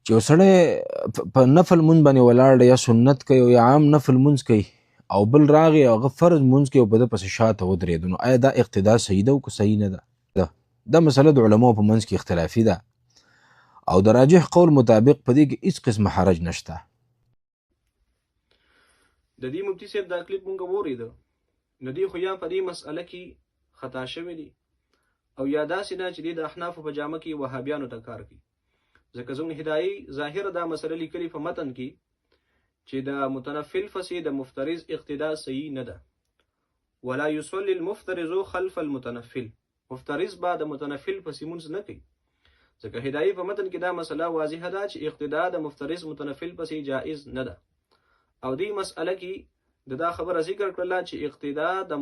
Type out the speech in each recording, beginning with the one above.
چې یو سړی په نفل مونځ باندې ولاړ دی یا سنت کوي او یا عام نفل مونځ کوي او بل راغی او هغه فرض مونځ کوي او په ده پسې شاته ودرېدو، نو آیا دا اقتدا صحیح ده او که صحیح نه ده؟ دا مسله د علماو په منځ کې اختلافي ده او د راجح قول مطابق په دې کې هیڅ قسم حرج نشته. د دې مفتي صاحب دا کلیپ مونږ واورېده، نو دې خو یا په دې مسأله کې خطا شوی دي او یا داسې نه چې دې د احنافو په جامه کې وهابیانو ته کار کوي. ځکه زموږ هدایي ظاهر دا مسله لیکلي په متن کې چې د متنفل پسې د مفترض اقتدا صحیح نه ده. ولا يصلي المفترض خلف المتنفل، مفترض با د متنفل پسې مونځ نه کوي. ځکه هدایي په متن کې دا مسله واضحه ده چې اقتدا د مفترض متنفل پسې جائز نه ده. او دې مسأله کې دا خبره ذکر کړله چې اقتدا د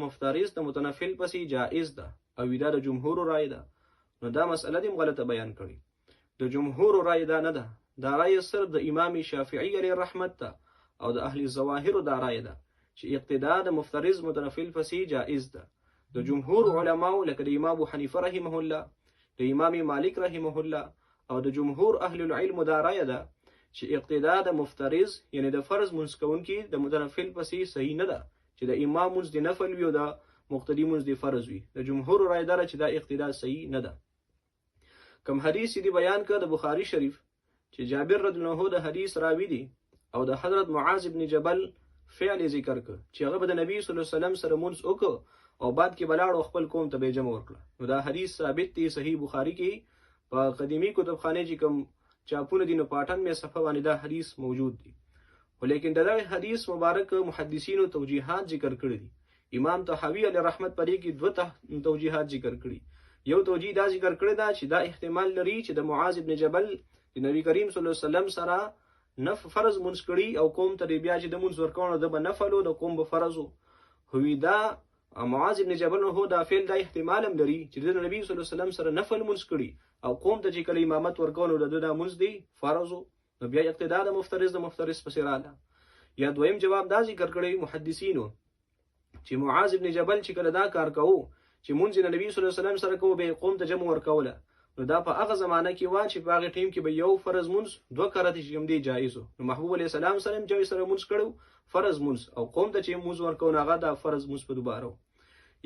مفترض د متنفل پسې جائز ده او دا د جمهور رائے ده. نو دا مسأله دې غلطه بیان کړي. د جمهور رائے دا نه ده، دا رائے صرف د امام شافعي علیه رحمت ده او د اهل ظواهر دا رائے ده چې اقتدا د مفترض متنفل پسې جائز ده. د جمهور علماو لکه د امام ابو حنیفه رحمه الله، د امام مالک رحمه الله او د جمهور اهل العلم دا رائے ده چې اقتدا د مفترض یعنی د فرض منځ کوونکي د متنفل پسې صحیح نه ده، چې د امام منځ د نفل وي او د مقتدی منځ د فرض وي. د جمهور رائے داره چې دا اقتدا صحیح نه ده. کوم حدیث دی بیان کړ د بخاری شریف چې جابر رضی الله عنه د حدیث راوی دی او د حضرت معاذ ابن جبل فعل ذکر کړ چې هغه د نبی صلی الله علیه وسلم سره منځ وکړ او بعد کې بلاړ خپل قوم ته به جمع ورکړه. نو دا حدیث ثابت دی صحیح بخاری کې په قدیمی کتابخانه چې کوم چاپونه دي نو پاټن مې صفحه باندې دا حدیث موجود دی. ولیکن دغه حدیث مبارک محدثینو توجیهات ذکر کړی دي. امام طحاوی علیه رحمت پرې کې دوه توجیهات ذکر کړي. یو توجیه دا ذکر کړی دا چې دا احتمال لري چې د معاذ ابن جبل د نبی کریم صلی الله علیه وسلم سره فرض منځ کړي او قوم ته بیا چې د منځ ورکوونه د به نفل او د قوم به فرض هوی. دا معاذ ابن جبل هو دا فعل دا احتمال هم لري چې د نبی صلی الله علیه وسلم سره نفل منځ کړي او قوم ته چې کله امامت ورکوونه د دا منځ دی فرض، نو بیا اقتدا د مفترض پسې رااله. یا دویم جواب دا ذکر کړی محدثینو چې معاذ ابن جبل چې کله دا کار کوو چې مونږ د نبی صلی الله علیه وسلم سره کوو به قوم ته جمع ورکوله، نو دا په هغه زمانه کې و چې په هغه ټیم کې به یو فرض مونږ دوه کرته چې کوم دی جایز و. نو محبوب علیه السلام سره چې سره مونږ کړو فرض مونږ او قوم ته چې مونږ ورکو هغه دا فرض مونږ په دوباره.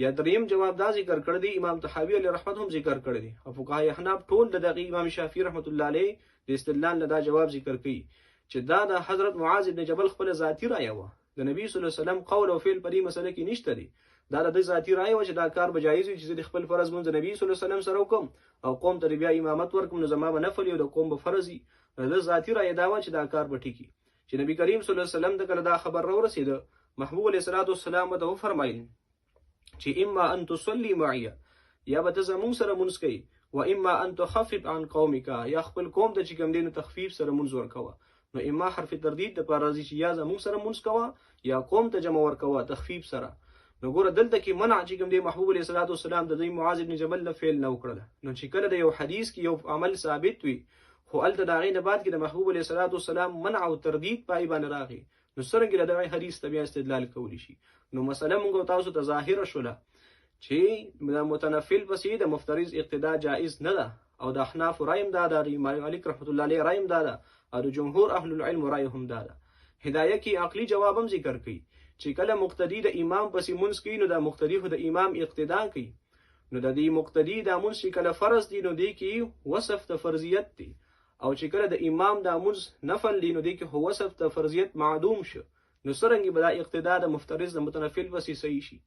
یا دریم جواب دا ذکر کړی دی امام طحاوی علیه رحمت هم ذکر کړی دی او فقهای احناف ټول د دغه امام شافعي رحمت الله علیه د استدلال نه دا جواب ذکر کړي چې دا د حضرت معاذ ابن جبل خپل ذاتی رائے و. د نبی صلی الله علیه وسلم قول او فعل په دې مسله کې نشته دی. دا د ذاتی رائے و چې دا کار به جایز وي چې د خپل فرض مونږ د نبی صلی الله علیه وسلم سره وکم او قوم ته بیا امامت ورکم، نو زما به نفل او د قوم به فرض وي. د ذاتی رائے دا و چې دا کار به ټیکی. چې نبی کریم صلی الله علیه وسلم ته کله دا خبر راورسېده، محبوب علیه السلام ته وفرمایل چې اما ان تصلي معي، یا به ته زمونږ سره مونځ کوي، و اما ان تخفف عن قومك، یا خپل قوم ته چې کوم دی نو تخفیف سره مونځ ورکوه. نو اما حرف تردید د پاره راځي چې یا زمونږ سره مونځ کوه یا قوم ته جمع ورکوه تخفیف سره. نو ګوره دلته کې منع چې کوم دی محبوب علیه السلام د معاذ ابن جبل له فعل نه وکړله. نو چې کله د یو حدیث کې یو عمل ثابت وي خو هلته د هغې نه بعد کې د محبوب علیه السلام منع او تردید پای باندې راغی، نو څرنګه د دغه حدیث ته بیا استدلال کولی شي؟ نو مسله مونږ تاسو ته ظاهره شوله چې د متنفل پسې د مفترض اقتدا جائز نه ده او د احناف رایم دا ده، د امام مالک رحمت الله علیه رایم دا ده او د جمهور اهل العلم رای هم دا ده. هدایه کې عقلی جواب هم ذکر کوي چې کله مقتدی د امام پسې منځ کوي نو د مقتدی خو د امام اقتدا کوي، نو د دې مقتدی د منځ چې کله فرض دی نو دی کې وصف د فرضیت دی، او چې کله د امام د منځ نفل دی نو دی کې وصف د فرضیت معدوم شو. نو څرنګه به دا اقتدا د مفترض د متنفل پسې صحیح شي؟